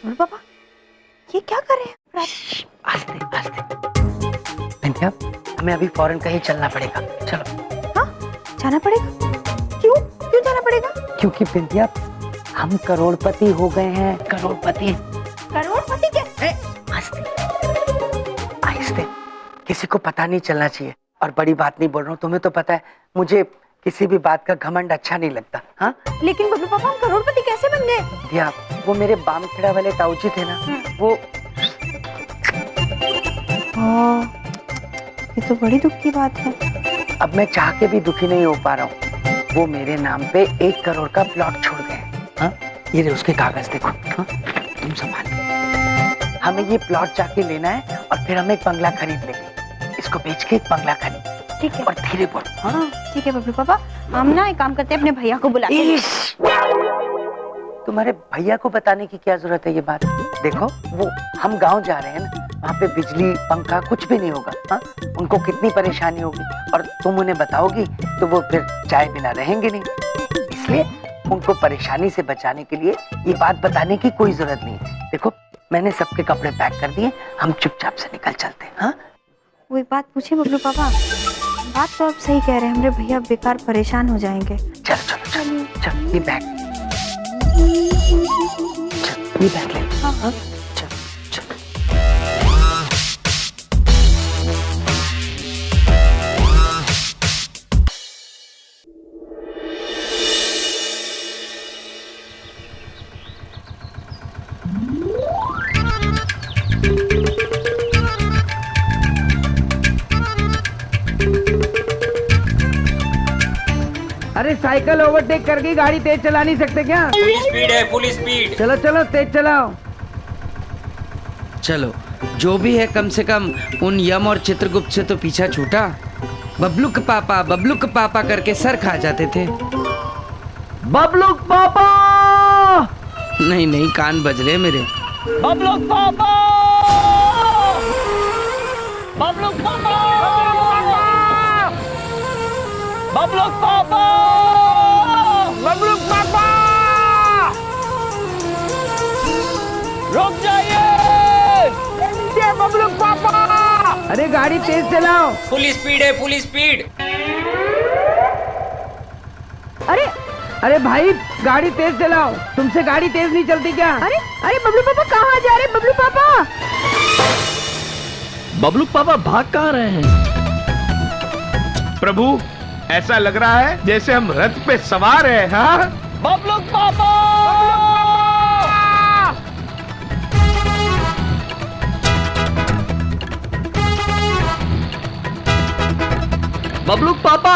पापा ये क्या कर रहे हैं? आस्ते आस्ते। बिंदिया, हमें अभी फौरन कहीं चलना पड़ेगा। चलो। हाँ जाना पड़ेगा? क्यों क्यों जाना पड़ेगा? क्योंकि बिंदिया हम करोड़पति हो गए हैं। करोड़पति। करोड़पति कैसे? आस्ते आहिस्ते, किसी को पता नहीं चलना चाहिए। और बड़ी बात नहीं बोल रहा हूँ, तुम्हें तो पता है मुझे किसी भी बात का घमंड अच्छा नहीं लगता। हाँ लेकिन बबलू पापा हम करोड़पति कैसे बन गए? या वो मेरे बामखेड़ा वाले ताऊजी थे ना, वो ये तो बड़ी दुख की बात है। अब मैं चाह के भी दुखी नहीं हो पा रहा हूँ। वो मेरे नाम पे 1 करोड़ का प्लॉट छोड़ गए। हाँ ये रहे उसके कागज, देखो। हाँ तुम संभाल। हमें ये प्लॉट जाके लेना है और फिर हम एक बंगला खरीद लेंगे। इसको बेच के एक बंगला खरीद। ठीक है। और धीरे बोलो। हाँ ठीक है बबलू पापा, हम ना एक काम करते हैं, अपने भैया को बुलाते हैं। तुम्हारे भैया को बताने की क्या जरूरत है ये बात? देखो वो हम गांव जा रहे हैं ना, वहाँ पे बिजली पंखा कुछ भी नहीं होगा। हाँ उनको कितनी परेशानी होगी, और तुम उन्हें बताओगी तो वो फिर चाय बिना रहेंगे नहीं। इसलिए उनको परेशानी से बचाने के लिए ये बात बताने की कोई जरूरत नहीं है। देखो मैंने सबके कपड़े पैक कर दिए, हम चुपचाप से निकल चलते हैं। हाँ वो एक बात पूछे बबलू पापा? बात तो आप सही कह रहे हैं, हमारे भैया बेकार परेशान हो जाएंगे। चलो चलो चलो चलो, ये बैग, ये बैग ले। हाँ हाँ चलो चलो। अरे साइकिल ओवरटेक करके गाड़ी तेज चला नहीं सकते क्या? फुल स्पीड है, फुल स्पीड। चलो चलो तेज चलाओ। चलो जो भी है, कम से कम उन यम और चित्रगुप्त से तो पीछा छूटा। बबलू का पापा करके सर खा जाते थे। बबलू पापा! नहीं नहीं, कान बज रहे मेरे। बबलू पापा! बबलू पापा! बबलू पापा! बबलू पापा! रुक जाइए! बबलू पापा! अरे गाड़ी तेज चलाओ। फुल स्पीड है, फुल स्पीड। अरे अरे भाई गाड़ी तेज चलाओ, तुमसे गाड़ी तेज नहीं चलती क्या? अरे अरे बबलू पापा कहाँ जा रहे हैं? बबलू पापा! बबलू पापा भाग कहाँ रहे हैं? प्रभु ऐसा लग रहा है जैसे हम रथ पे सवार हैं। हाँ बबलू पापा! बबलू पापा!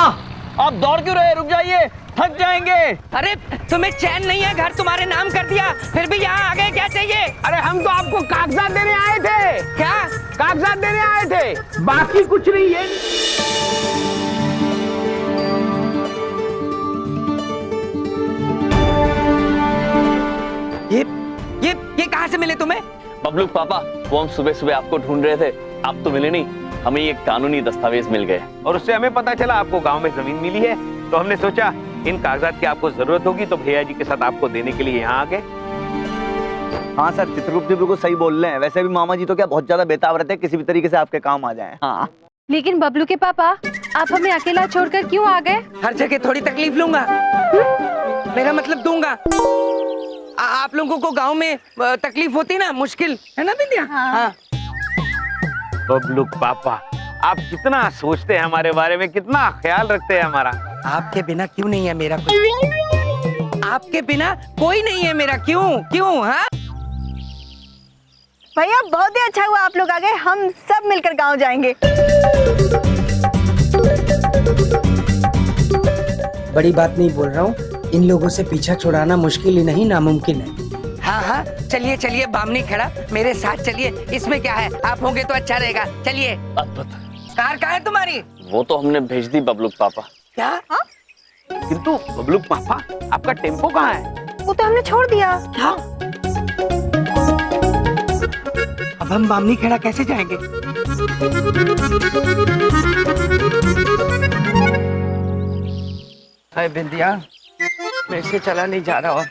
आप दौड़ क्यों रहे? रुक जाइए, थक जाएंगे। अरे तुम्हें चैन नहीं है? घर तुम्हारे नाम कर दिया, फिर भी यहाँ आ गए, क्या चाहिए? अरे हम तो आपको कागजात देने आए थे। क्या कागजात देने आए थे, बाकी कुछ नहीं है। ये कहाँ से मिले तुम्हें? बबलू पापा, वो हम सुबह सुबह आपको ढूंढ रहे थे, आप तो मिले नहीं। हमें ये कानूनी दस्तावेज मिल गए और उससे हमें पता चला आपको गांव में जमीन मिली है, तो हमने सोचा इन कागजात की आपको जरूरत होगी, तो भैया जी के साथ आपको देने के लिए यहाँ आ गए। हाँ सर, चित्रगुप्त जी बिल्कुल सही बोल रहे हैं। वैसे भी मामा जी तो क्या बहुत ज्यादा बेताब रहते हैं, किसी भी तरीके से आपके काम आ जाएं। हाँ लेकिन बबलू के पापा, आप हमें अकेला छोड़कर क्यों आ गए? हर जगह थोड़ी तकलीफ लूंगा। मेरा मतलब दूंगा। आप लोगों को गांव में तकलीफ होती ना, मुश्किल है ना बिंदिया? हाँ। बबलू पापा, आप कितना सोचते हैं हमारे बारे में, कितना ख्याल रखते हैं हमारा। आपके बिना क्यों नहीं है मेरा कुछ? आपके बिना कोई नहीं है मेरा, क्यों? हाँ भैया बहुत ही अच्छा हुआ आप लोग आ गए, हम सब मिलकर गांव जाएंगे। बड़ी बात नहीं बोल रहा हूँ, इन लोगों से पीछा छुड़ाना मुश्किल ही नहीं नामुमकिन है। हाँ, चलिए चलिए, बामनी खड़ा मेरे साथ चलिए। इसमें क्या है, आप होंगे तो अच्छा रहेगा। चलिए। अद्भुत। कार कहाँ है तुम्हारी? वो तो हमने भेज दी बबलू पापा। क्या? किंतु बबलू पापा, आपका टेम्पो कहाँ है? वो तो हमने छोड़ दिया। हाँ? अब हम बामनी खेड़ा कैसे जाएंगे? हाय बिंदिया, मेरे से चला नहीं जा रहा। और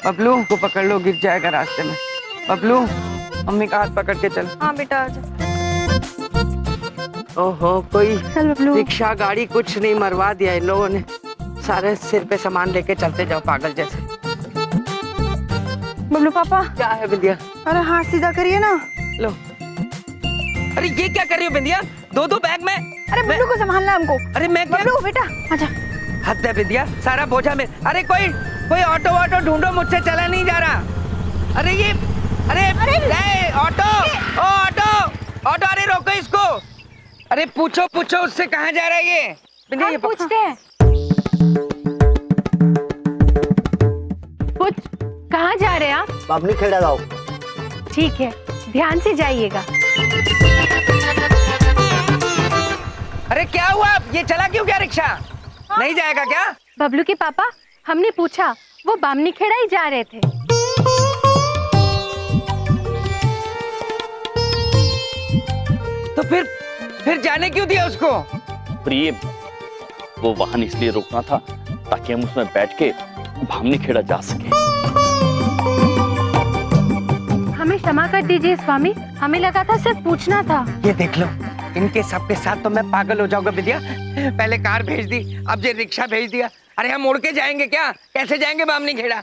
बबलू को पकड़ लो, गिर जाएगा रास्ते में। बबलू मम्मी का हाथ पकड़ के चल। हाँ बेटा आजा। ओहो कोई चल बबलू। रिक्शा गाड़ी कुछ नहीं, मरवा दिया इन लोगों ने। सारे सिर पे सामान लेके चलते जाओ पागल जैसे। बबलू पापा। क्या है बिंदिया? अरे हाथ सीधा करिए ना। लो। अरे ये क्या कर रही हो बिंदिया? दो बैग में। अरे बबलू को संभालना है हमको। अरे मैं क्या? बबलू बेटा आजा। हद है बिंदिया, सारा बोझा में। अरे कोई ऑटो ढूंढो, मुझसे चला नहीं जा रहा। अरे ये अरे ऑटो, ओ ऑटो, अरे रोको इसको। अरे पूछो उससे कहाँ जा रहा है ये? बिंदिया ये पूछते हैं। कुछ कहाँ जा रहे हैं आप? बामनी खेड़ा गाँव। ठीक है, ध्यान से जाइएगा। अरे क्या हुआ? ये चला क्यों गया रिक्शा? नहीं जाएगा क्या? बबलू के पापा, हमने पूछा, वो बामनी खेड़ा ही जा रहे थे। तो फिर जाने क्यों दिया उसको? प्रिय, वो वाहन इसलिए रोकना था ताकि हम उसमें बैठ के बामनी खेड़ा जा सके। हमें क्षमा कर दीजिए स्वामी, हमें लगा था सिर्फ पूछना था। ये देख लो, इनके सबके साथ तो मैं पागल हो जाऊंगा बिंदिया। पहले कार भेज दी, अब ये रिक्शा भेज दिया। अरे हम उड़ के जाएंगे क्या? कैसे जाएंगे बामनी खेड़ा?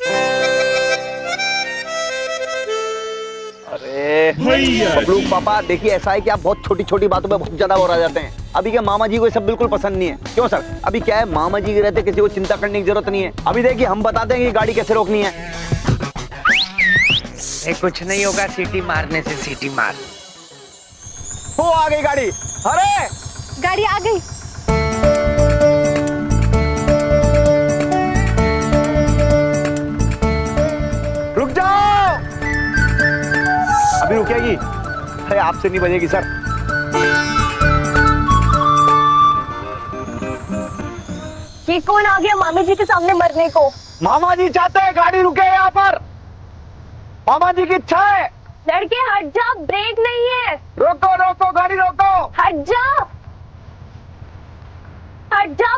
अरे बबलू पापा देखिए, ऐसा है कि आप बहुत छोटी छोटी बातों पे बहुत ज्यादा वो आ जाते हैं। अभी क्या मामा जी को ये सब बिल्कुल पसंद नहीं है। क्यों सर? अभी क्या है, मामा जी के रहते किसी को चिंता करने की जरूरत नहीं है। अभी देखिए हम बताते हैं कि गाड़ी कैसे रोकनी है। कुछ नहीं होगा, सीटी मारने से। सीटी मार। वो आ गई गाड़ी। अरे गाड़ी आ गई। रुक जाओ। अभी रुकेगी? अरे आपसे नहीं बजेगी सर। ये कौन आ गया मामी जी के सामने मरने को? मामा जी चाहते हैं गाड़ी रुके यहाँ पर। मामा जी की इच्छा है। लड़के हट जा, ब्रेक नहीं है। रोको गाड़ी रोको। हट जा,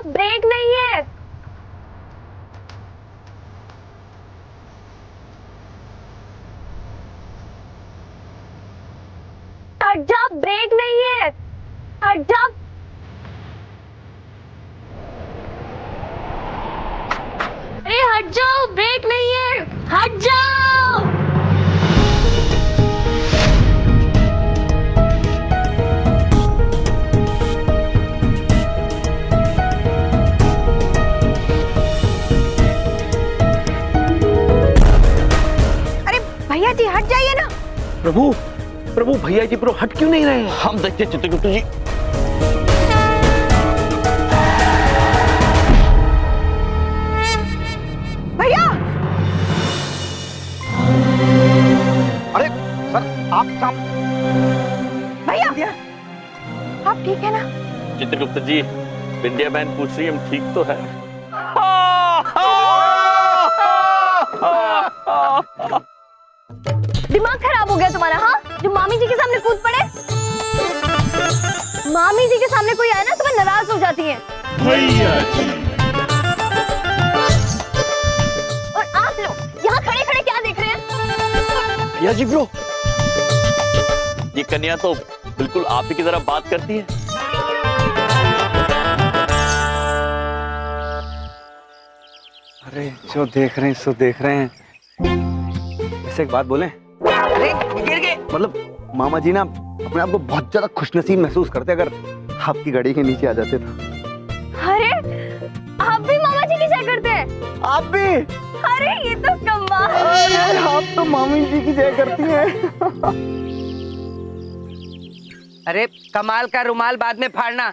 ब्रेक नहीं है। हट जा, ब्रेक नहीं है। हट जा। अरे हट जाओ, ब्रेक नहीं है। हट जाओ। अरे भैया जी हट जाइए ना। प्रभु भैया जी प्रो हट क्यों नहीं रहे हैं? हम देखते हैं चित्रगुप्त जी। भैया। अरे सर आप भैया आप ठीक है ना? चित्रगुप्त जी, विंध्या बहन पूछ रही है हम ठीक तो है। दिमाग खराब हो गया तुम्हारा? हाँ, जो मामी जी के सामने कूद पड़े। मामी जी के सामने कोई आए ना तो मैं नाराज हो जाती है। और आप लोग यहाँ खड़े खड़े क्या देख रहे हैं? भैया जी ब्रो, ये कन्या तो बिल्कुल आप ही की तरह बात करती है। अरे जो देख रहे हैं सो देख रहे हैं। ऐसे एक बात बोलें? अरे गिर गए। मतलब मामा जी ना अपने आप को बहुत ज्यादा खुशनसीब महसूस करते अगर आपकी गाड़ी के नीचे आ जाते तो। अरे आप भी मामा जी की जय करते हैं? आप भी? अरे ये तो कमाल। अरे आप तो मामी जी की जय करती हैं। अरे कमाल का रुमाल बाद में फाड़ना।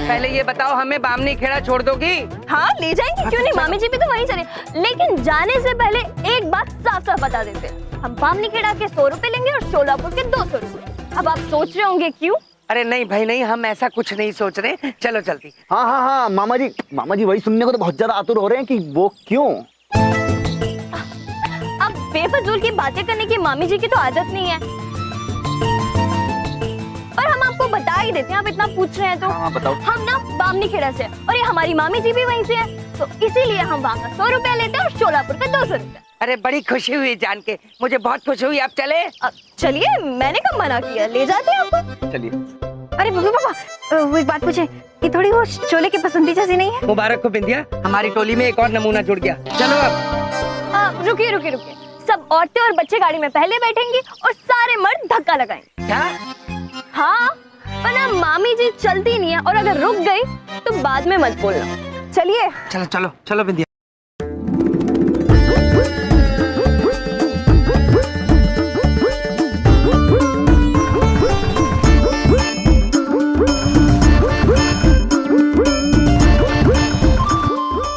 पहले ये बताओ, हमें बामनी खेड़ा छोड़ दोगी? हाँ ले जाएंगे, क्यों नहीं। मामी जी भी तो वहीं चले। लेकिन जाने से पहले एक बात साफ साफ बता देते हैं, हम बामनी खेड़ा के 100 रुपए लेंगे और शोलापुर के 200 रुपए। अब आप सोच रहे होंगे क्यों? अरे नहीं भाई नहीं, हम ऐसा कुछ नहीं सोच रहे। चलो चलती। हाँ मामा जी वही सुनने को तो बहुत ज्यादा आतुर हो रहे हैं कि वो क्यों। अब बेफजूल की बातें करने की मामी जी की तो आदत नहीं है, पर हम आपको बता ही देते हैं। आप इतना पूछ रहे हैं तो। हाँ बताओ। हम ना बामनी खेड़ा से, और ये हमारी मामी जी भी वहीं से है। तो इसीलिए हम वहाँ का 100 रुपया लेते हैं और शोलापुर का 200 रुपया। अरे बड़ी खुशी हुई जान के, मुझे बहुत खुशी हुई। अब चले? चलिए, मैंने कब मना किया, ले जाते हैं आपको। चलिए। अरे बबलू पापा, वो एक बात पूछे, ये थोड़ी वो शोले की पसंदीदा सी नहीं है? मुबारक को बिंदिया, हमारी टोली में एक और नमूना जुड़ गया। चलो अब। रुकिए रुकिए रुकिए, सब औरतें और बच्चे गाड़ी में पहले बैठेंगे और सारे मर्द धक्का लगाएंगे। क्या? हाँ, वरना मामी जी चलती नहीं है और अगर रुक गई तो बाद में मत बोलना। चलिए। चलो चलो चलो बिंदिया।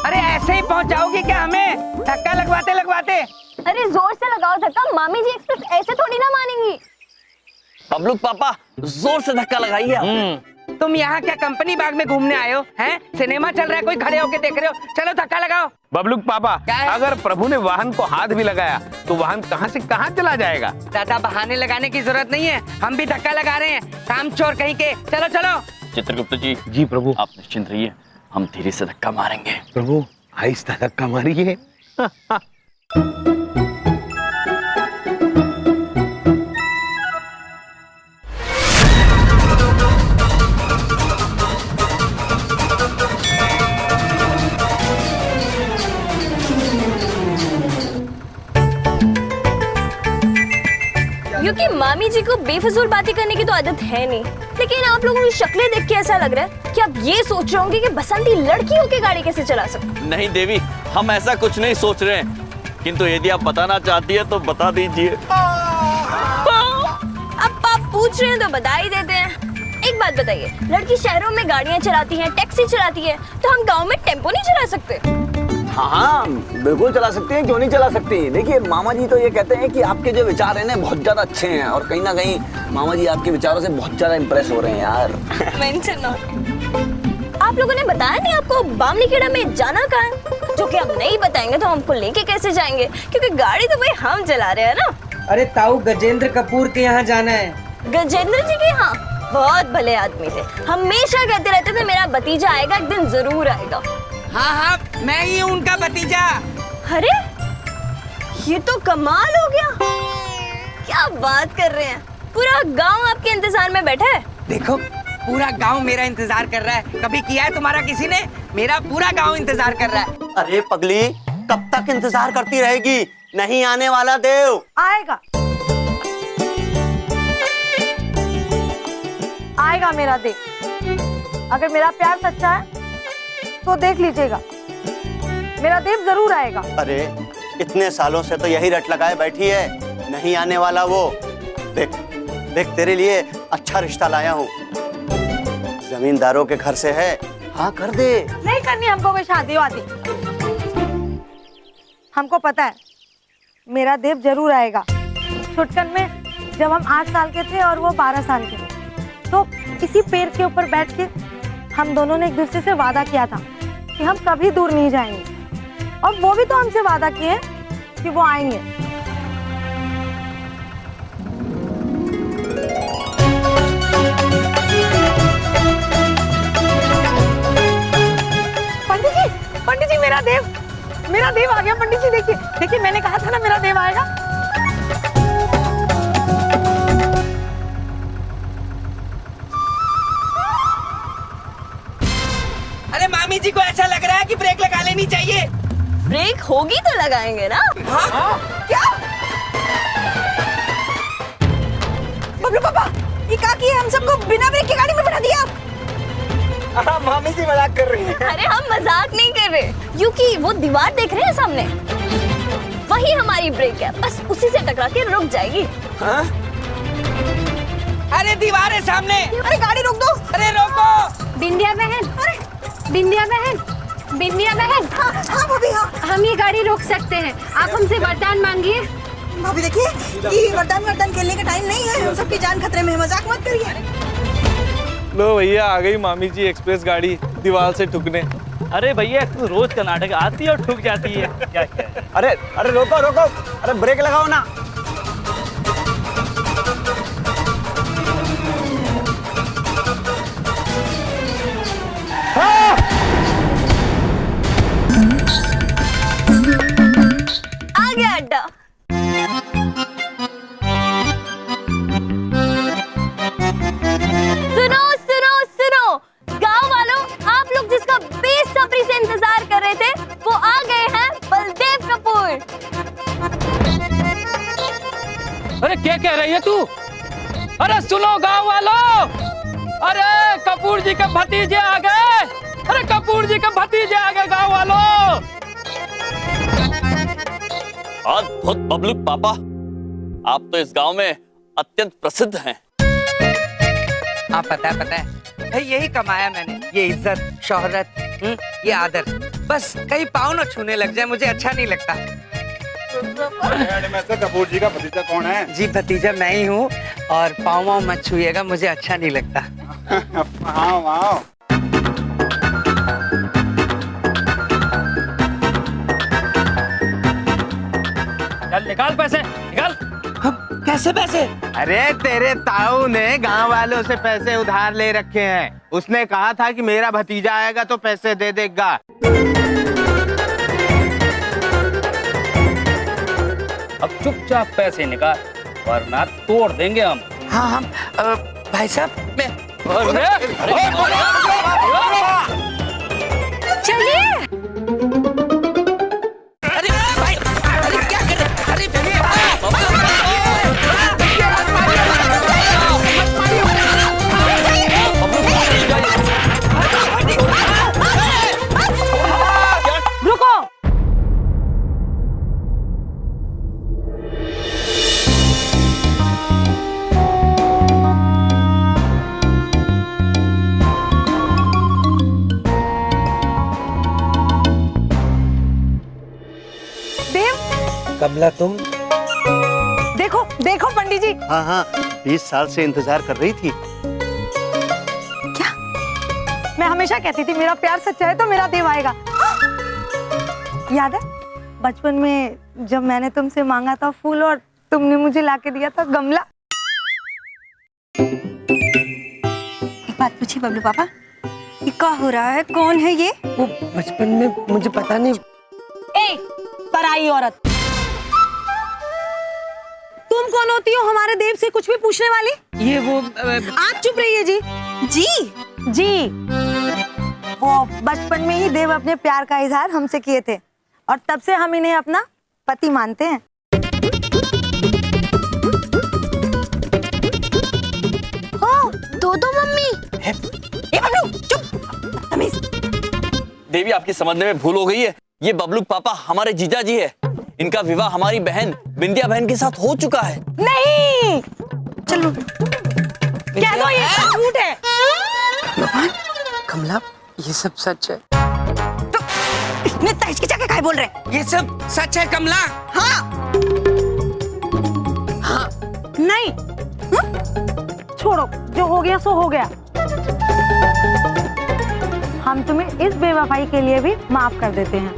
अरे ऐसे ही पहुंच जाओगी क्या हमें धक्का लगवाते लगवाते? अरे जोर से लगाओ धक्का, मामी जी एक्सप्रेस ऐसे थोड़ी ना मानेंगी। बबलू पापा जोर से धक्का लगाइए आप। तुम यहाँ क्या कंपनी बाग में घूमने आए हो? हैं? सिनेमा चल रहा है, कोई खड़े होके देख रहे हो? चलो धक्का लगाओ। बबलू पापा, क्या है? अगर प्रभु ने वाहन को हाथ भी लगाया तो वाहन कहाँ से कहाँ चला जाएगा? ज्यादा बहाने लगाने की जरूरत नहीं है, हम भी धक्का लगा रहे हैं, काम चोर कहीं के। चलो चलो। चित्रगुप्त जी। जी प्रभु। आप निश्चिंत रहिए, हम धीरे से धक्का मारेंगे। प्रभु आहिस्ता धक्का मारिए। क्योंकि मामी जी को बेफजूल बातें करने की तो आदत है नहीं, लेकिन आप लोगों की शक्लें देख के ऐसा लग रहा है कि आप ये सोच रहे होंगे कि बसंती लड़की होके गाड़ी कैसे चला सकती। नहीं देवी, हम ऐसा कुछ नहीं सोच रहे हैं, किंतु यदि आप बताना चाहती है तो बता दीजिए। अब आप पूछ रहे हैं तो बता ही देते हैं। एक बात बताइए, लड़की शहरों में गाड़ियाँ चलाती है, टैक्सी चलाती है, तो हम गाँव में टेम्पो नहीं चला सकते? हाँ हाँ बिल्कुल चला सकते हैं, क्यों नहीं चला सकती। देखिए मामा जी तो ये कहते हैं कि आपके जो विचार हैं ना बहुत ज्यादा अच्छे हैं, और कहीं ना कहीं मामा जी आपके विचारों से बहुत ज्यादा इम्प्रेस हो रहे हैं यार। Mention note. आप लोगों ने बताया नहीं आपको बामनीखेड़ा में जाना कहाँ है? जो कि आप नहीं बताएंगे तो हमको लेके कैसे जाएंगे, क्योंकि गाड़ी तो भाई हम चला रहे हैं ना। अरे ताऊ गजेंद्र कपूर के यहाँ जाना है। गजेंद्र जी के यहाँ? बहुत भले आदमी थे, हमेशा कहते रहते थे मेरा भतीजा आएगा, एक दिन जरूर आएगा। हाँ हाँ, मैं ही हूँ उनका भतीजा। अरे ये तो कमाल हो गया, क्या बात कर रहे हैं, पूरा गांव आपके इंतजार में बैठा है। देखो पूरा गांव मेरा इंतजार कर रहा है, कभी किया है तुम्हारा किसी ने? मेरा पूरा गांव इंतजार कर रहा है। अरे पगली, कब तक इंतजार करती रहेगी? नहीं आने वाला देव? आएगा, आएगा मेरा देव। अगर मेरा प्यार सच्चा है तो देख लीजिएगा, मेरा देव जरूर आएगा। अरे इतने सालों से तो यही रट लगाए बैठी है, नहीं आने वाला वो। देख देख तेरे लिए अच्छा रिश्ता लाया हूँ, जमींदारों के घर से है, हाँ कर दे। नहीं करनी हमको कोई शादी वादी, हमको पता है मेरा देव जरूर आएगा। छुटकन में जब हम 8 साल के थे और वो 12 साल के थे, तो इसी पेड़ के ऊपर बैठ के हम दोनों ने एक दूसरे से वादा किया था कि हम कभी दूर नहीं जाएंगे, और वो भी तो हमसे वादा किए हैं कि वो आएंगे। पंडित जी मेरा देव आ गया। पंडित जी देखिए देखिए, मैंने कहा था ना मेरा देव आएगा। अरे मामी जी को ऐसा लग रहा है कि ब्रेक लगा लेनी चाहिए। ब्रेक होगी तो लगाएंगे ना। हाँ? क्या बबलू पापा, ये क्या किया? हम सबको बिना ब्रेक की गाड़ी में बैठा दिया आप। मामी जी मजाक कर रही हैं। अरे हम मजाक नहीं कर रहे, क्योंकि वो दीवार देख रहे हैं सामने, वही हमारी ब्रेक है, बस उसी से टकरा के रुक जाएगी। हाँ? अरे दीवार है सामने। अरे गाड़ी रोक दो। अरे रोको। बिंदिया बहन, बिंदिया बहन, बिंदिया बहन। हाँ भाभी, हाँ हम ये गाड़ी रोक सकते हैं, आप हमसे वरदान मांगिए। भाभी देखिए, ये वरदान खेलने का टाइम नहीं है, हम सबकी जान खतरे में है, मजाक मत करिए। लो भैया, आ गई मामी जी एक्सप्रेस गाड़ी दीवार से ठुकने। अरे भैया रोज का नाटक, आती है और ठुक जाती है। क्या क्या है? अरे रोको रोको, अरे ब्रेक लगाओ ना। क्या कह रही है तू? अरे सुनो गांव वालों, अरे कपूर जी के भतीजे आ गए, अरे कपूर जी के भतीजे आ गए गांव वालों। अद्भुत बबलू पापा, आप तो इस गांव में अत्यंत प्रसिद्ध हैं। हाँ पता है भाई, यही कमाया मैंने, ये इज्जत, शोहरत, ये आदर। बस कहीं पाँव न छूने लग जाए मुझे अच्छा नहीं लगता। में से कपूर जी का भतीजा कौन है? जी भतीजा मैं ही हूँ, और पाँव मत छूइएगा, मुझे अच्छा नहीं लगता। हाँ वाह। चल निकाल पैसे, निकाल। कैसे पैसे? अरे तेरे ताऊ ने गांव वालों से पैसे उधार ले रखे हैं। उसने कहा था कि मेरा भतीजा आएगा तो पैसे दे देगा। अब चुपचाप पैसे निकाल, वरना तोड़ देंगे हम। हाँ हम भाई साहब मैं चलिए। अरे भाई, अरे क्या कर रहे? अरे रुको। कमला तुम? देखो देखो पंडित जी। हाँ हाँ, 20 साल से इंतजार कर रही थी। क्या? मैं हमेशा कहती थी मेरा प्यार सच्चा है तो मेरा देव आएगा। याद है बचपन में जब मैंने तुमसे मांगा था फूल और तुमने मुझे लाके दिया था गमला। एक बात पूछी बबलू पापा, ये क्या हो रहा है? कौन है ये? वो बचपन में मुझे पता नहीं। ए पराई औरत, तुम कौन होती हो हमारे देव से कुछ भी पूछने वाली? ये वो आप चुप रहिए जी। जी वो बचपन में ही देव अपने प्यार का इजहार हमसे किए थे और तब से हम इन्हें अपना पति मानते हैं। हो दो मम्मी। ए बबलू चुप, तमीज। देवी आपकी समझने में भूल हो गई है, ये बबलू पापा हमारे जीजा जी है। इनका विवाह हमारी बहन बिंदिया बहन के साथ हो चुका है। नहीं चलो कह दो ये झूठ है। कमला ये सब सच है? तो इतने तेज के जाके काय बोल रहे हैं? ये सब सच है कमला? हाँ हाँ नहीं। छोड़ो, जो हो गया सो हो गया। हम तुम्हें इस बेवफाई के लिए भी माफ कर देते हैं,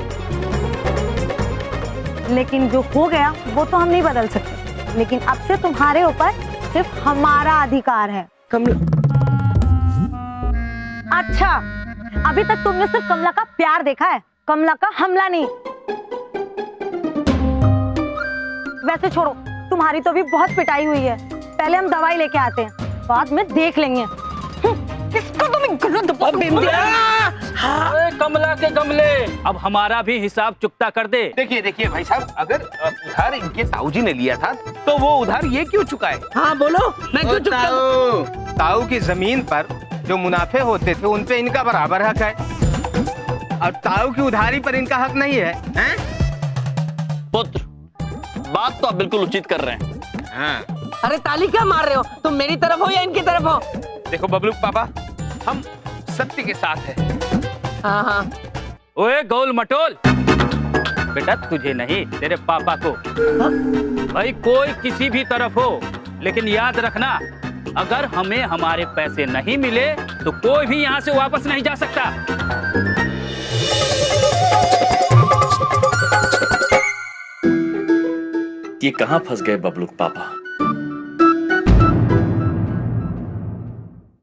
लेकिन जो हो गया वो तो हम नहीं बदल सकते। लेकिन अब से तुम्हारे ऊपर सिर्फ हमारा अधिकार है। कमला, अच्छा अभी तक तुमने सिर्फ कमला का प्यार देखा है, कमला का हमला नहीं। वैसे छोड़ो, तुम्हारी तो भी बहुत पिटाई हुई है। पहले हम दवाई लेके आते हैं, बाद में देख लेंगे। इसको तुम गलत कमला के गमले, अब हमारा भी हिसाब चुकता कर दे। देखिए भाई साहब, अगर उधार इनके ताऊजी ने लिया था तो वो उधार ये क्यों चुकाए? हाँ बोलो, मैं क्यों चुकता? ताऊ की जमीन पर जो मुनाफे होते थे उन पे इनका बराबर हक है, और ताऊ की उधारी पर इनका हक नहीं है, हैं? पुत्र, बात तो आप बिल्कुल उचित कर रहे हैं। हाँ। अरे ताली क्या मार रहे हो? तुम मेरी तरफ हो या इनकी तरफ हो? देखो बबलू पापा, हम सत्य के साथ हैं। हाँ हाँ। ओए गोल मटोल, बेटा तुझे नहीं तेरे पापा को। भाई कोई किसी भी तरफ हो, लेकिन याद रखना अगर हमें हमारे पैसे नहीं मिले तो कोई भी यहाँ से वापस नहीं जा सकता। ये कहाँ फंस गए बबलू पापा?